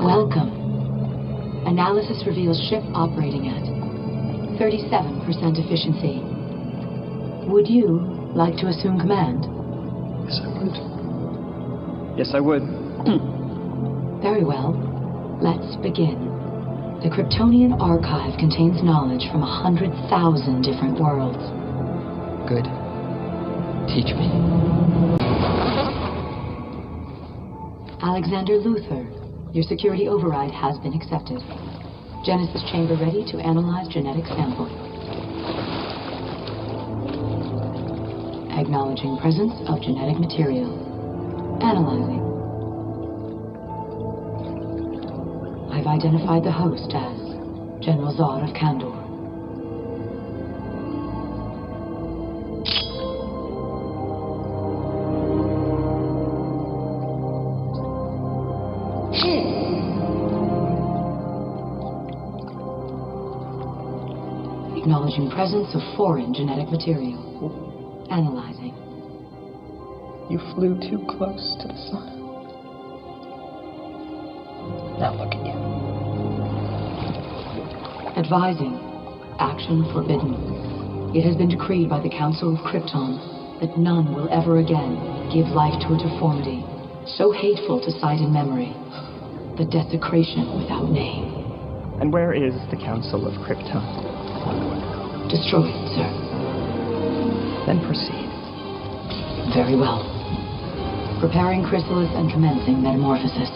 Welcome. Analysis reveals ship operating at 37% efficiency. Would you like to assume command? Yes, I would. Yes, I would. Very well. Let's begin. The Kryptonian archive contains knowledge from 100,000 different worlds. Good. Teach me. Alexander Luthor, your security override has been accepted. Genesis chamber ready to analyze genetic sample. Acknowledging presence of genetic material. Analyzing. I've identified the host as General Zod of Kandor. Acknowledging presence of foreign genetic material. Analyzing. You flew too close to the sun. Now look at you. Advising. Action forbidden. It has been decreed by the Council of Krypton that none will ever again give life to a deformity so hateful to sight and memory. The desecration without name. And where is the Council of Krypton? Destroyed, sir. Then proceed. Very well. Preparing chrysalis and commencing metamorphosis.